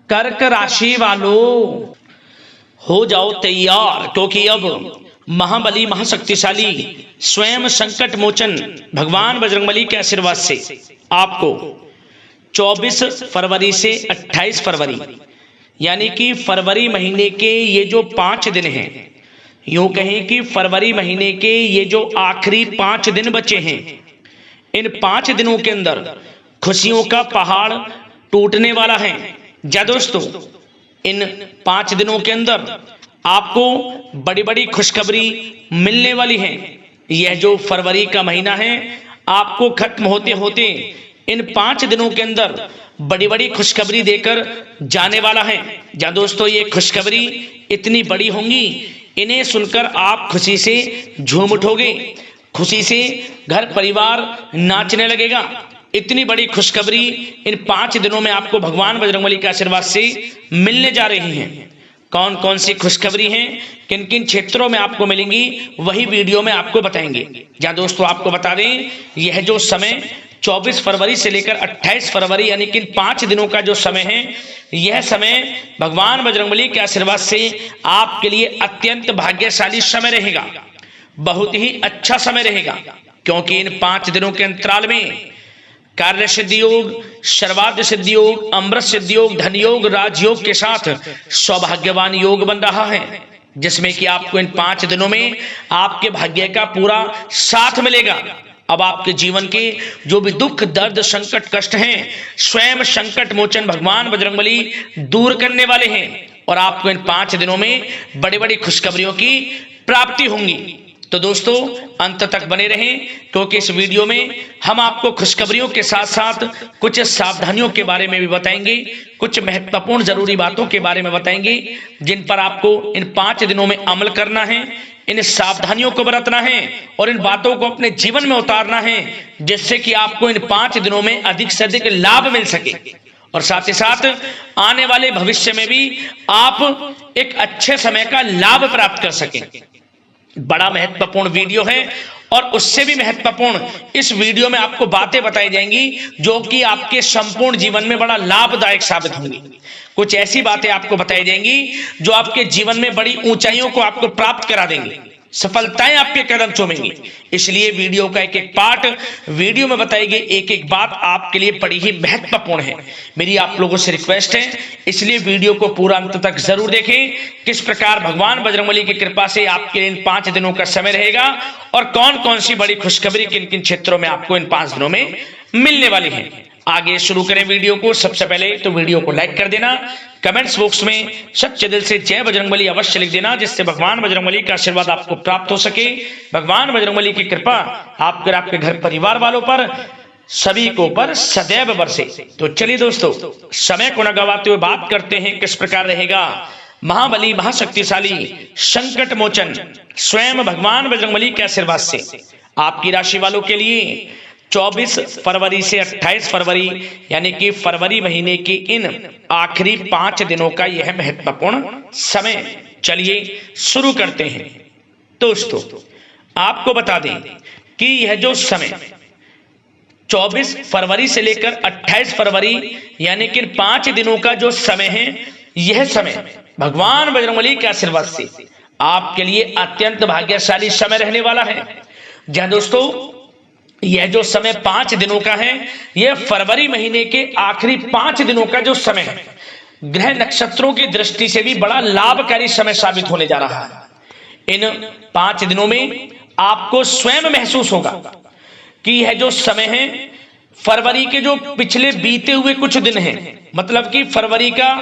कर्क राशि वालों हो जाओ तैयार, क्योंकि अब महाबली महाशक्तिशाली स्वयं संकट मोचन भगवान बजरंगबली के आशीर्वाद से आपको 24 फरवरी से 28 फरवरी यानी कि फरवरी महीने के ये जो 5 दिन हैं, यूं कहें कि फरवरी महीने के ये जो आखिरी 5 दिन बचे हैं, इन 5 दिनों के अंदर खुशियों का पहाड़ टूटने वाला है। जा दोस्तों, इन 5 दिनों के अंदर आपको बड़ी बड़ी खुशखबरी मिलने वाली है। यह जो फरवरी का महीना है आपको खत्म होते होते इन 5 दिनों के अंदर बड़ी बड़ी खुशखबरी देकर जाने वाला है। जा दोस्तों, ये खुशखबरी इतनी बड़ी होंगी, इन्हें सुनकर आप खुशी से झूम उठोगे, खुशी से घर परिवार नाचने लगेगा। इतनी बड़ी खुशखबरी इन 5 दिनों में आपको भगवान बजरंगबली के आशीर्वाद से मिलने जा रही हैं। कौन कौन सी खुशखबरी हैं, किन किन क्षेत्रों में आपको मिलेंगी, वही वीडियो में आपको बताएंगे। जहां दोस्तों आपको बता दें, यह जो समय 24 फरवरी से लेकर 28 फरवरी यानी कि 5 दिनों का जो समय है, यह समय भगवान बजरंगबली के आशीर्वाद से आपके लिए अत्यंत भाग्यशाली समय रहेगा, बहुत ही अच्छा समय रहेगा। क्योंकि इन 5 दिनों के अंतराल में कार्य सिद्धि योग, सर्वार्थ सिद्धि योग, अमृत सिद्धि योग, धन योग, राजयोग के साथ सौभाग्यवान योग बन रहा है, जिसमें कि आपको इन 5 दिनों में आपके भाग्य का पूरा साथ मिलेगा। अब आपके जीवन के जो भी दुख दर्द संकट कष्ट हैं, स्वयं संकट मोचन भगवान बजरंगबली दूर करने वाले हैं और आपको इन 5 दिनों में बड़ी बड़ी खुशखबरियों की प्राप्ति होंगी। तो दोस्तों अंत तक बने रहें, क्योंकि इस वीडियो में हम आपको खुशखबरियों के साथ साथ कुछ सावधानियों के बारे में भी बताएंगे, कुछ महत्वपूर्ण जरूरी बातों के बारे में बताएंगे, जिन पर आपको इन 5 दिनों में अमल करना है, इन सावधानियों को बरतना है और इन बातों को अपने जीवन में उतारना है, जिससे कि आपको इन 5 दिनों में अधिक से अधिक लाभ मिल सके और साथ ही साथ आने वाले भविष्य में भी आप एक अच्छे समय का लाभ प्राप्त कर सकें। बड़ा महत्वपूर्ण वीडियो है और उससे भी महत्वपूर्ण इस वीडियो में आपको बातें बताई जाएंगी जो कि आपके संपूर्ण जीवन में बड़ा लाभदायक साबित होंगी। कुछ ऐसी बातें आपको बताई जाएंगी जो आपके जीवन में बड़ी ऊंचाइयों को आपको प्राप्त करा देंगी, सफलताएं आपके कदम चूमेंगी। इसलिए वीडियो का एक एक पार्ट वीडियो में बताई गई एक एक बात आपके लिए बड़ी ही महत्वपूर्ण है। मेरी आप लोगों से रिक्वेस्ट है, इसलिए वीडियो को पूरा अंत तक जरूर देखें, किस प्रकार भगवान बजरंगबली की कृपा से आपके लिए इन 5 दिनों का समय रहेगा और कौन कौन सी बड़ी खुशखबरी किन किन क्षेत्रों में आपको इन 5 दिनों में मिलने वाली है। आगे शुरू करें वीडियो को। सबसे पहले तो वीडियो को लाइक कर देना, कमेंट्स बॉक्स में सच्चे दिल से जय बजरंगबली अवश्य लिख देना, जिससे भगवान बजरंगबली का आशीर्वाद आपको प्राप्त हो सके, भगवान बजरंगबली की कृपा आपके घर परिवार वालों पर सभी को पर सदैव बरसे। तो चलिए दोस्तों, समय को न गवाते हुए बात करते हैं किस प्रकार रहेगा महाबली महाशक्तिशाली संकट मोचन स्वयं भगवान बजरंगबली के आशीर्वाद से आपकी राशि वालों के लिए 24 फरवरी से 28 फरवरी यानी कि फरवरी महीने की इन आखिरी 5 दिनों का यह महत्वपूर्ण समय। चलिए शुरू करते हैं। दोस्तों आपको बता दें कि यह जो समय 24 फरवरी से लेकर 28 फरवरी यानी कि 5 दिनों का जो समय है, यह समय भगवान बजरंगबली के आशीर्वाद से आपके लिए अत्यंत भाग्यशाली समय रहने वाला है। जहां दोस्तों यह जो समय 5 दिनों का है, यह फरवरी महीने के आखिरी 5 दिनों का जो समय है, ग्रह नक्षत्रों की दृष्टि से भी बड़ा लाभकारी समय साबित होने जा रहा है। इन 5 दिनों में आपको स्वयं महसूस होगा कि यह जो समय है, फरवरी के जो पिछले बीते हुए कुछ दिन हैं, मतलब कि फरवरी का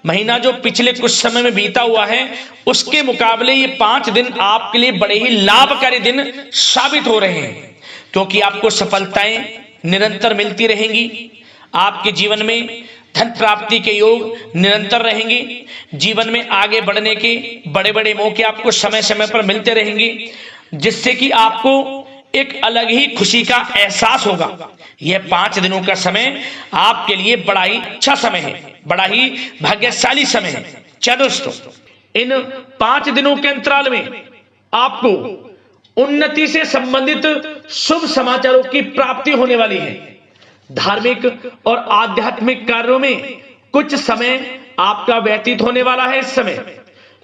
महीना जो पिछले कुछ समय में बीता हुआ है, उसके मुकाबले ये 5 दिन आपके लिए बड़े ही लाभकारी दिन साबित हो रहे हैं, क्योंकि आपको सफलताएं निरंतर मिलती रहेंगी, आपके जीवन में धन प्राप्ति के योग निरंतर रहेंगे, जीवन में आगे बढ़ने के बड़े बड़े मौके आपको समय समय पर मिलते रहेंगे, जिससे कि आपको एक अलग ही खुशी का एहसास होगा। यह 5 दिनों का समय आपके लिए बड़ा ही अच्छा समय है, बड़ा ही भाग्यशाली समय है। चलो दोस्तों, इन 5 दिनों के अंतराल में आपको उन्नति से संबंधित शुभ समाचारों की प्राप्ति होने वाली है। धार्मिक और आध्यात्मिक कार्यों में कुछ समय आपका व्यतीत होने वाला है। इस समय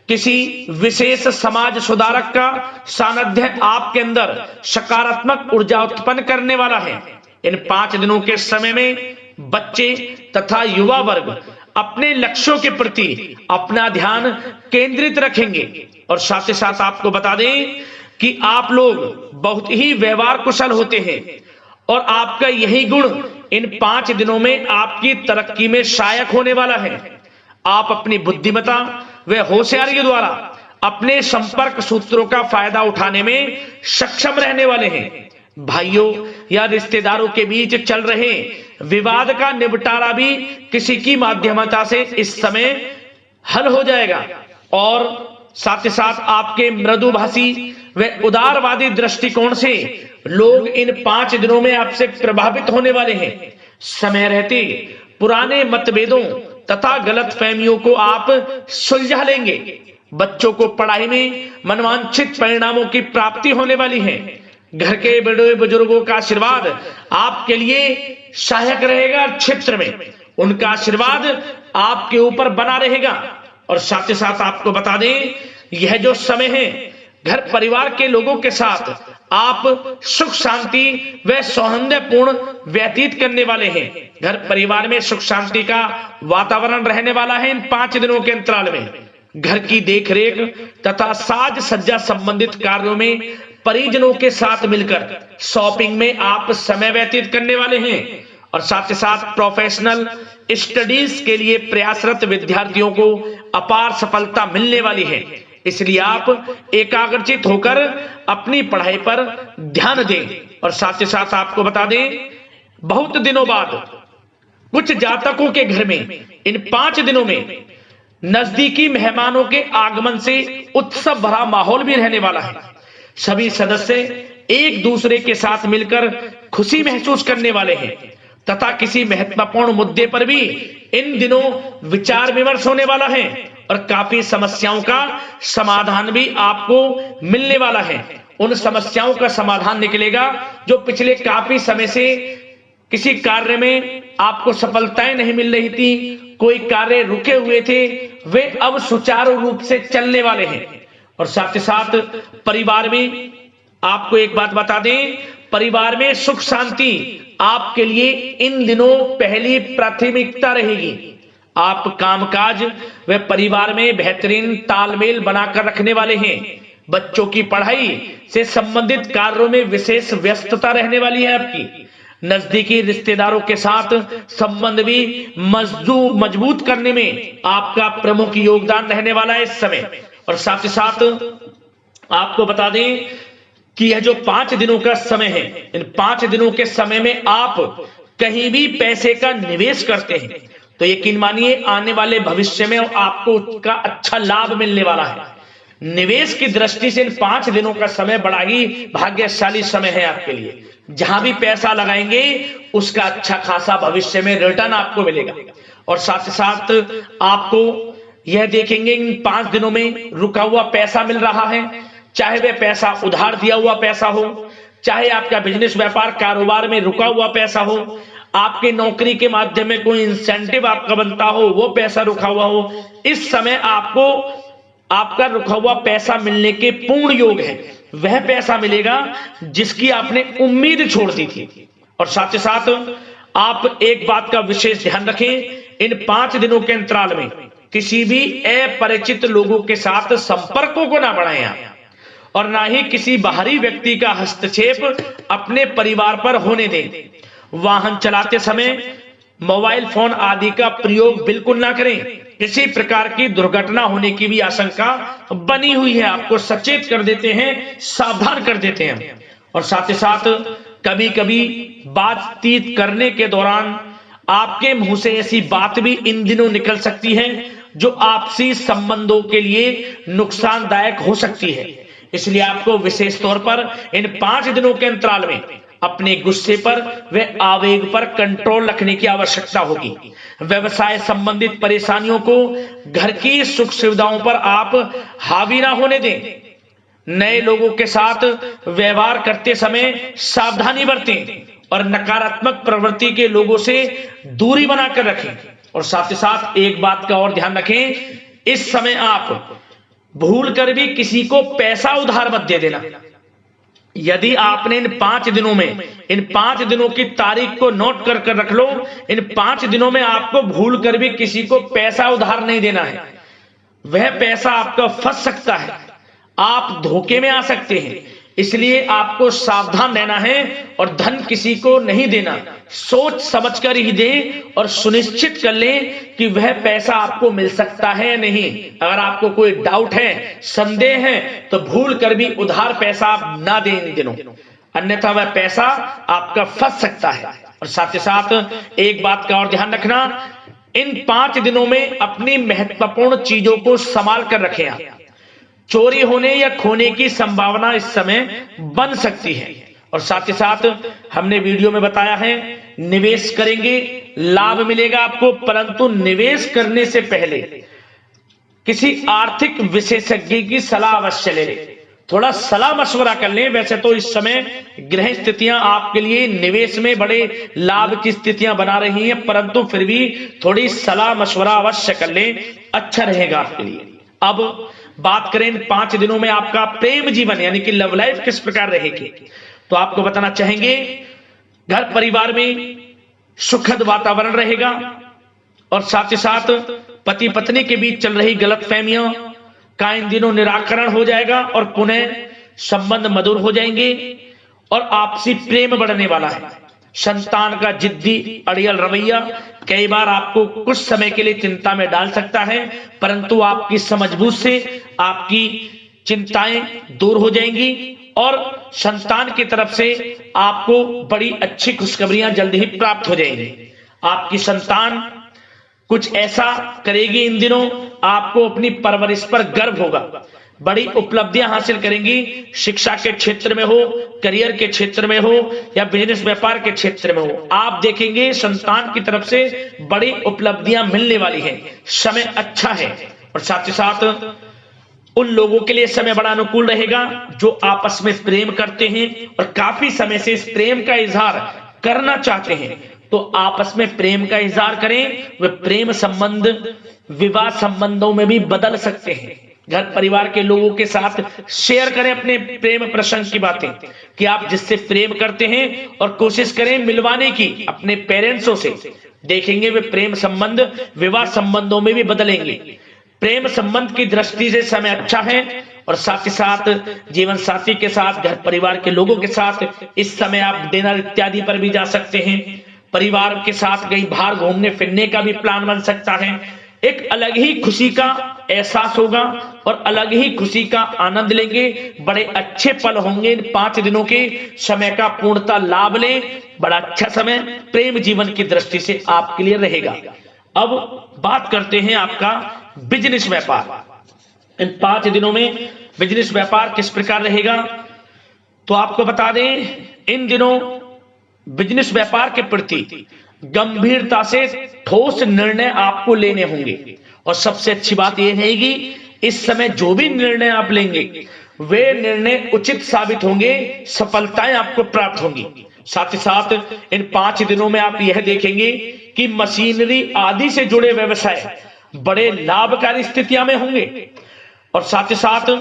किसी विशेष समाज सुधारक का सानिध्य आपके अंदर सकारात्मक ऊर्जा उत्पन्न करने वाला है। इन 5 दिनों के समय में बच्चे तथा युवा वर्ग अपने लक्ष्यों के प्रति अपना ध्यान केंद्रित रखेंगे। और साथ ही साथ आपको बता दें कि आप लोग बहुत ही व्यवहार कुशल होते हैं और आपका यही गुण इन 5 दिनों में आपकी तरक्की में सहायक होने वाला है। आप अपनी बुद्धिमत्ता व होशियारी द्वारा अपने संपर्क सूत्रों का फायदा उठाने में सक्षम रहने वाले हैं। भाइयों या रिश्तेदारों के बीच चल रहे विवाद का निपटारा भी किसी की माध्यमता से इस समय हल हो जाएगा। और साथ ही साथ आपके मृदुभाषी व उदारवादी दृष्टिकोण से लोग इन 5 दिनों में आपसे प्रभावित होने वाले हैं। समय रहते पुराने मतभेदों तथा गलतफहमियों को आप सुलझा लेंगे। बच्चों को पढ़ाई में मनवांछित परिणामों की प्राप्ति होने वाली है। घर के बड़े बुजुर्गों का आशीर्वाद आपके लिए सहायक रहेगा। क्षेत्र में उनका आशीर्वाद आपके ऊपर बना रहेगा। और साथ ही साथ आपको बता दें, यह जो समय है घर परिवार के लोगों के साथ आप सुख शांति व सौहार्दपूर्ण व्यतीत करने वाले हैं। घर परिवार में सुख शांति का वातावरण रहने वाला है। इन 5 दिनों के अंतराल में घर की देखरेख तथा साज सज्जा संबंधित कार्यों में परिजनों के साथ मिलकर शॉपिंग में आप समय व्यतीत करने वाले हैं। और साथ ही साथ प्रोफेशनल स्टडीज के लिए प्रयासरत विद्यार्थियों को अपार सफलता मिलने वाली है। इसलिए आप एकाग्रचित होकर अपनी पढ़ाई पर ध्यान दें। और साथ ही साथ आपको बता दें, बहुत दिनों बाद कुछ जातकों के घर में इन 5 दिनों में नजदीकी मेहमानों के आगमन से उत्सव भरा माहौल भी रहने वाला है। सभी सदस्य एक दूसरे के साथ मिलकर खुशी महसूस करने वाले हैं तथा किसी महत्वपूर्ण मुद्दे पर भी इन दिनों विचार विमर्श होने वाला है और काफी समस्याओं का समाधान भी आपको मिलने वाला है। उन समस्याओं का समाधान निकलेगा जो पिछले काफी समय से किसी कार्य में आपको सफलताएं नहीं मिल रही थी, कोई कार्य रुके हुए थे, वे अब सुचारू रूप से चलने वाले हैं। और साथ ही साथ परिवार में आपको एक बात बता दें, परिवार में सुख शांति आपके लिए इन दिनों पहली प्राथमिकता रहेगी। आप कामकाज व परिवार में बेहतरीन तालमेल बनाकर रखने वाले हैं। बच्चों की पढ़ाई से संबंधित कार्यों में विशेष व्यस्तता रहने वाली है आपकी। नजदीकी रिश्तेदारों के साथ संबंध भी मजबूत करने में आपका प्रमुख योगदान रहने वाला है इस समय। और साथ ही साथ आपको बता दें कि यह जो 5 दिनों का समय है, इन 5 दिनों के समय में आप कहीं भी पैसे का निवेश करते हैं तो यकीन मानिए आने वाले भविष्य में आपको उसका अच्छा लाभ मिलने वाला है। निवेश की दृष्टि से इन 5 दिनों का समय बड़ा ही भाग्यशाली समय है आपके लिए। जहां भी पैसा लगाएंगे उसका अच्छा खासा भविष्य में रिटर्न आपको मिलेगा। और साथ ही साथ आपको यह देखेंगे इन 5 दिनों में रुका हुआ पैसा मिल रहा है, चाहे वह पैसा उधार दिया हुआ पैसा हो, चाहे आपका बिजनेस व्यापार कारोबार में रुका हुआ पैसा हो, आपके नौकरी के माध्यम में कोई इंसेंटिव आपका बनता हो, वो पैसा रुका हुआ हो। इस समय आपको आपका रुका हुआ पैसा मिलने के पूर्ण योग है। वह पैसा मिलेगा जिसकी आपने उम्मीद छोड़ दी थी। और साथ ही साथ आप एक बात का विशेष ध्यान रखें, इन 5 दिनों के अंतराल में किसी भी अपरिचित लोगों के साथ संपर्कों को ना बढ़ाएं आप, और ना ही किसी बाहरी व्यक्ति का हस्तक्षेप अपने परिवार पर होने दें। वाहन चलाते समय मोबाइल फोन आदि का प्रयोग बिल्कुल ना करें। किसी प्रकार की दुर्घटना होने की भी आशंका बनी हुई है। आपको सचेत कर देते हैं, सावधान कर देते हैं। और साथ ही साथ कभी कभी बातचीत करने के दौरान आपके मुंह से ऐसी बात भी इन दिनों निकल सकती है जो आपसी संबंधों के लिए नुकसानदायक हो सकती है। इसलिए आपको विशेष तौर पर इन 5 दिनों के अंतराल में अपने गुस्से पर व आवेग पर कंट्रोल रखने की आवश्यकता होगी। व्यवसाय संबंधित परेशानियों को घर की सुख सुविधाओं पर आप हावी ना होने दें। नए लोगों के साथ व्यवहार करते समय सावधानी बरतें और नकारात्मक प्रवृत्ति के लोगों से दूरी बनाकर रखें। और साथ ही साथ एक बात का और ध्यान रखें, इस समय आप भूल कर भी किसी को पैसा उधार मत दे देना। यदि आपने इन 5 दिनों में, इन 5 दिनों की तारीख को नोट कर कर रख लो, इन 5 दिनों में आपको भूल कर भी किसी को पैसा उधार नहीं देना है। वह पैसा आपका फंस सकता है, आप धोखे में आ सकते हैं, इसलिए आपको सावधान रहना है और धन किसी को नहीं देना। सोच समझकर ही दें और सुनिश्चित कर लें कि वह पैसा आपको मिल सकता है या नहीं। अगर आपको कोई डाउट है, संदेह है, तो भूल कर भी उधार पैसा आप ना दें इन दिनों, अन्यथा वह पैसा आपका फंस सकता है। और साथ ही साथ एक बात का और ध्यान रखना, इन 5 दिनों में अपनी महत्वपूर्ण चीजों को संभाल कर रखें। आप चोरी होने या खोने की संभावना इस समय बन सकती है। और साथ ही साथ हमने वीडियो में बताया है, निवेश करेंगे लाभ मिलेगा आपको, परंतु निवेश करने से पहले किसी आर्थिक विशेषज्ञ की सलाह अवश्य ले लें, थोड़ा सलाह मशवरा कर लें। वैसे तो इस समय ग्रह स्थितियां आपके लिए निवेश में बड़े लाभ की स्थितियां बना रही हैं, परंतु फिर भी थोड़ी सलाह मशवरा अवश्य कर लें, अच्छा रहेगा आपके लिए। अब बात करें इन 5 दिनों में आपका प्रेम जीवन यानी कि लव लाइफ किस प्रकार रहेगी, तो आपको बताना चाहेंगे, घर परिवार में सुखद वातावरण रहेगा और साथ ही साथ पति पत्नी के बीच चल रही गलतफहमियों का इन दिनों निराकरण हो जाएगा और पुनः संबंध मधुर हो जाएंगे और आपसी प्रेम बढ़ने वाला है। संतान का जिद्दी अड़ियल रवैया कई बार आपको कुछ समय के लिए चिंता में डाल सकता है, परंतु आपकी समझबूझ से आपकी चिंताएं दूर हो जाएंगी और संतान की तरफ से आपको बड़ी अच्छी खुशखबरियां जल्द ही प्राप्त हो जाएंगी। आपकी संतान कुछ ऐसा करेगी इन दिनों, आपको अपनी परवरिश पर गर्व होगा, बड़ी उपलब्धियां हासिल करेंगी। शिक्षा के क्षेत्र में हो, करियर के क्षेत्र में हो या बिजनेस व्यापार के क्षेत्र में हो, आप देखेंगे संतान की तरफ से बड़ी उपलब्धियां मिलने वाली है। समय अच्छा है और साथ ही साथ उन लोगों के लिए समय बड़ा अनुकूल रहेगा जो आपस में प्रेम करते हैं और काफी समय से इस प्रेम का इजहार करना चाहते हैं, तो आपस में प्रेम का इजहार करें। वे प्रेम संबंध विवाह संबंधों में भी बदल सकते हैं। घर परिवार के लोगों के साथ शेयर करें अपने प्रेम प्रसंग की बातें कि आप जिससे प्रेम करते हैं और कोशिश करें मिलवाने की अपने पेरेंट्सों से। देखेंगे वे प्रेम संबंध विवाह संबंधों में भी बदलेंगे। प्रेम संबंध की दृष्टि से समय अच्छा है और साथ ही साथ जीवन साथी के साथ, घर परिवार के लोगों के साथ इस समय आप डिनर इत्यादि पर भी जा सकते हैं। परिवार के साथ कहीं बाहर घूमने फिरने का भी प्लान बन सकता है। एक अलग ही खुशी का एहसास होगा और अलग ही खुशी का आनंद लेंगे। बड़े अच्छे पल होंगे इन 5 दिनों के, समय का पूर्णतः लाभ लें। बड़ा अच्छा समय प्रेम जीवन की दृष्टि से आपके लिए रहेगा। अब बात करते हैं आपका बिजनेस व्यापार। इन 5 दिनों में बिजनेस व्यापार किस प्रकार रहेगा, तो आपको बता दें, इन दिनों बिजनेस व्यापार के प्रति गंभीरता से ठोस निर्णय आपको लेने होंगे और सबसे अच्छी बात यह रहेगी, इस समय जो भी निर्णय आप लेंगे वे निर्णय उचित साबित होंगे, सफलताएं आपको प्राप्त होंगी। साथ ही साथ इन 5 दिनों में आप यह देखेंगे कि मशीनरी आदि से जुड़े व्यवसाय बड़े लाभकारी स्थितियां में होंगे और साथ ही साथ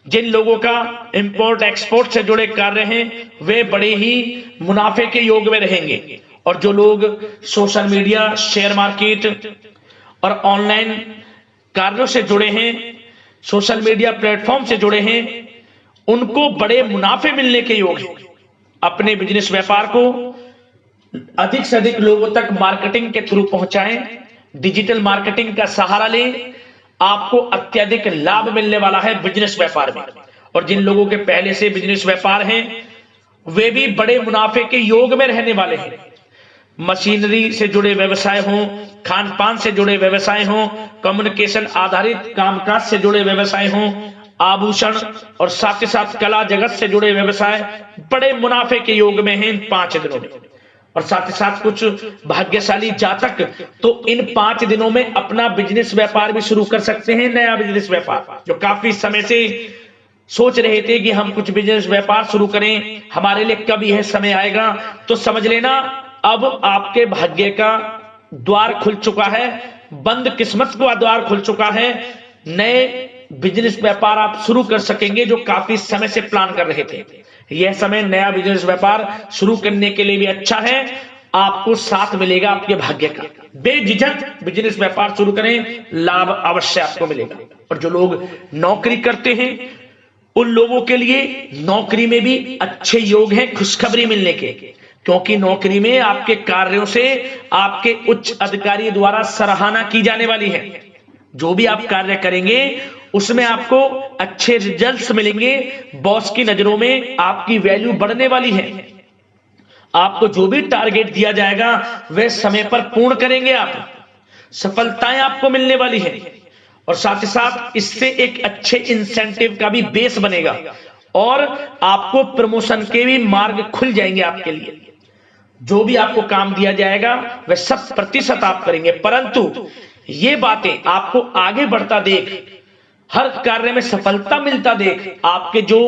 जिन लोगों का इंपोर्ट एक्सपोर्ट से जुड़े कार्य हैं वे बड़े ही मुनाफे के योग में रहेंगे और जो लोग सोशल मीडिया, शेयर मार्केट और ऑनलाइन कार्यों से जुड़े हैं, सोशल मीडिया प्लेटफॉर्म से जुड़े हैं, उनको बड़े मुनाफे मिलने के योग हैं। अपने बिजनेस व्यापार को अधिक से अधिक लोगों तक मार्केटिंग के थ्रू पहुंचाएं, डिजिटल मार्केटिंग का सहारा लें, आपको अत्यधिक लाभ मिलने वाला है बिजनेस व्यापार में। और जिन लोगों के पहले से बिजनेस व्यापार हैं वे भी बड़े मुनाफे के योग में रहने वाले हैं। मशीनरी से जुड़े व्यवसाय हों, खान पान से जुड़े व्यवसाय हों, कम्युनिकेशन आधारित कामकाज से जुड़े व्यवसाय हों, आभूषण और साथ ही साथ कला जगत से जुड़े व्यवसाय बड़े मुनाफे के योग में हैं इन 5 दिनों में। और साथ ही साथ कुछ भाग्यशाली जातक तो इन 5 दिनों में अपना बिजनेस व्यापार भी शुरू कर सकते हैं, नया बिजनेस व्यापार। जो काफी समय से सोच रहे थे कि हम कुछ बिजनेस व्यापार शुरू करें, हमारे लिए कब यह समय आएगा, तो समझ लेना अब आपके भाग्य का द्वार खुल चुका है, बंद किस्मत का द्वार खुल चुका है। नए बिजनेस व्यापार आप शुरू कर सकेंगे जो काफी समय से प्लान कर रहे थे। यह समय नया बिजनेस व्यापार शुरू करने के लिए भी अच्छा है। आपको साथ मिलेगा आपके भाग्य का। बेझिझक बिजनेस व्यापार शुरू करें, लाभ अवश्य आपको मिलेगा। और जो लोग नौकरी करते हैं उन लोगों के लिए नौकरी में भी अच्छे योग हैं खुशखबरी मिलने के, क्योंकि नौकरी में आपके कार्यों से आपके उच्च अधिकारी द्वारा सराहना की जाने वाली है। जो भी आप कार्य करेंगे उसमें आपको अच्छे रिजल्ट्स मिलेंगे। बॉस की नजरों में आपकी वैल्यू बढ़ने वाली है। आपको जो भी टारगेट दिया जाएगा वह समय पर पूर्ण करेंगे आप, सफलताएं आपको मिलने वाली है। और साथ ही साथ इससे एक अच्छे इंसेंटिव का भी बेस बनेगा और आपको प्रमोशन के भी मार्ग खुल जाएंगे आपके लिए। जो भी आपको काम दिया जाएगा वह 100% आप करेंगे, परंतु ये बातें आपको आगे बढ़ता देख, हर कार्य में सफलता मिलता देख आपके जो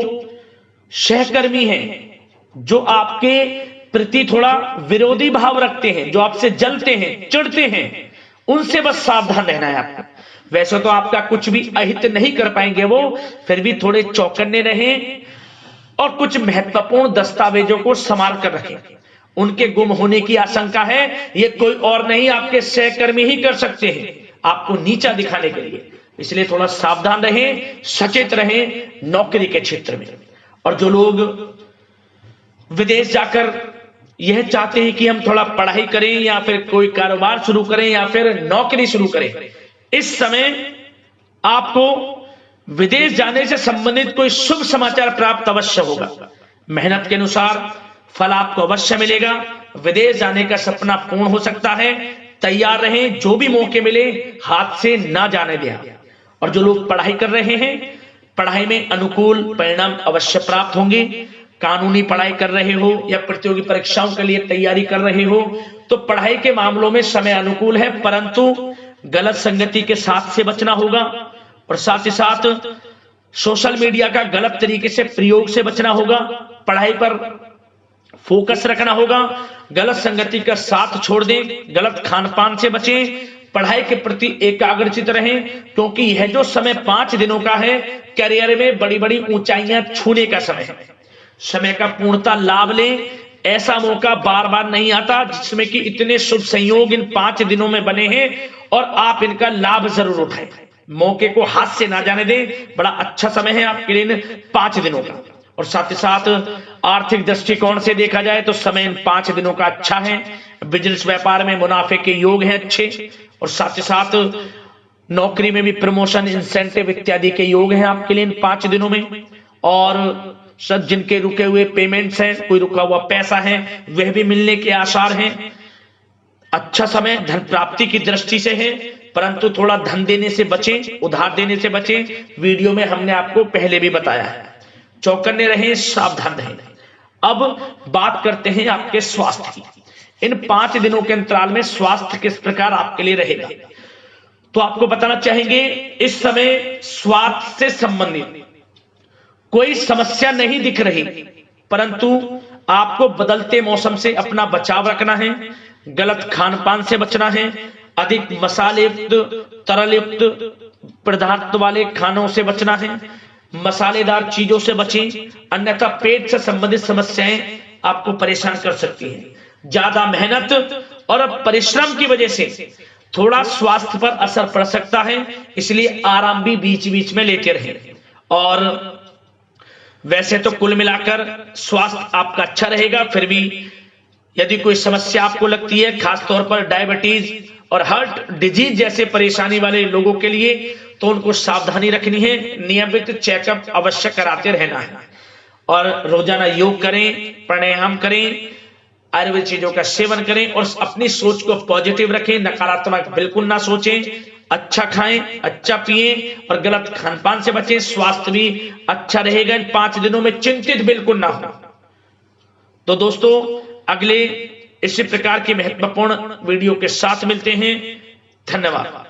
सहकर्मी हैं, जो आपके प्रति थोड़ा विरोधी भाव रखते हैं, जो आपसे जलते हैं, चिढ़ते हैं, उनसे बस सावधान रहना है आपको। वैसे तो आपका कुछ भी अहित नहीं कर पाएंगे वो, फिर भी थोड़े चौकन्ने रहें और कुछ महत्वपूर्ण दस्तावेजों को संभाल कर रखें। उनके गुम होने की आशंका है, ये कोई और नहीं आपके सहकर्मी ही कर सकते हैं आपको नीचा दिखाने के लिए। इसलिए थोड़ा सावधान रहें, सचेत रहें नौकरी के क्षेत्र में। और जो लोग विदेश जाकर यह चाहते हैं कि हम थोड़ा पढ़ाई करें या फिर कोई कारोबार शुरू करें या फिर नौकरी शुरू करें, इस समय आपको विदेश जाने से संबंधित कोई शुभ समाचार प्राप्त अवश्य होगा। मेहनत के अनुसार फल आपको अवश्य मिलेगा। विदेश जाने का सपना पूर्ण हो सकता है। तैयार रहें, जो भी मौके मिले हाथ से ना जाने दें। और जो लोग पढ़ाई कर रहे हैं, पढ़ाई में अनुकूल परिणाम अवश्य प्राप्त होंगे। कानूनी पढ़ाई कर रहे हो या प्रतियोगी परीक्षाओं के लिए तैयारी कर रहे हो तो पढ़ाई के मामलों में समय अनुकूल है, परंतु गलत संगति के साथ से बचना होगा। और साथ ही साथ सोशल मीडिया का गलत तरीके से प्रयोग से बचना होगा। पढ़ाई पर फोकस रखना होगा। गलत संगति का साथ छोड़ दें, गलत खान पान से बचें, पढ़ाई के प्रति एकाग्रचित रहें, क्योंकि यह जो समय 5 दिनों का है करियर में बड़ी बड़ी ऊंचाइयां छूने का समय है। समय का पूर्णता लाभ लें। ऐसा मौका बार बार नहीं आता जिसमें कि इतने शुभ संयोग इन 5 दिनों में बने हैं और आप इनका लाभ जरूर उठाएं। मौके को हाथ से ना जाने दें। बड़ा अच्छा समय है आपके लिए 5 दिनों का। और साथ ही साथ आर्थिक दृष्टिकोण से देखा जाए तो समय इन 5 दिनों का अच्छा है। बिजनेस व्यापार में मुनाफे के योग हैं अच्छे। और साथ ही साथ नौकरी में भी प्रमोशन, इंसेंटिव इत्यादि के योग हैं आपके लिए इन 5 दिनों में। और सब जिनके रुके हुए पेमेंट्स हैं, कोई रुका हुआ पैसा है, वह भी मिलने के आसार हैं। अच्छा समय धन प्राप्ति की दृष्टि से है, परंतु थोड़ा धन देने से बचें, उधार देने से बचें। वीडियो में हमने आपको पहले भी बताया है। चौकन्ने रहें, सावधान रहें। अब बात करते हैं आपके स्वास्थ्य की। इन 5 दिनों के अंतराल में स्वास्थ्य किस प्रकार आपके लिए रहेगा, तो आपको बताना चाहेंगे इस समय स्वास्थ्य से संबंधित कोई समस्या नहीं दिख रही, परंतु आपको बदलते मौसम से अपना बचाव रखना है। गलत खान पान से बचना है। अधिक मसाले युक्त, तरल युक्त पदार्थ वाले खानों से बचना है। मसालेदार चीजों से बचें, अन्यथा पेट से संबंधित समस्याएं आपको परेशान कर सकती हैं। ज्यादा मेहनत और परिश्रम की वजह से थोड़ा स्वास्थ्य पर असर पड़ सकता है, इसलिए आराम भी बीच बीच में लेते रहें। और वैसे तो कुल मिलाकर स्वास्थ्य आपका अच्छा रहेगा। फिर भी यदि कोई समस्या आपको लगती है, खासतौर पर डायबिटीज और हार्ट डिजीज जैसे परेशानी वाले लोगों के लिए, तो उनको सावधानी रखनी है। नियमित चेकअप अवश्य कराते रहना है और रोजाना योग करें, प्राणायाम करें, आयुर्वेद चीजों का सेवन करें और अपनी सोच को पॉजिटिव रखें। नकारात्मक बिल्कुल ना सोचें। अच्छा खाएं, अच्छा पिएं और गलत खान पान से बचें। स्वास्थ्य भी अच्छा रहेगा। इन 5 दिनों में चिंतित बिल्कुल ना हो। तो दोस्तों, अगले इसी प्रकार की महत्वपूर्ण वीडियो के साथ मिलते हैं। धन्यवाद।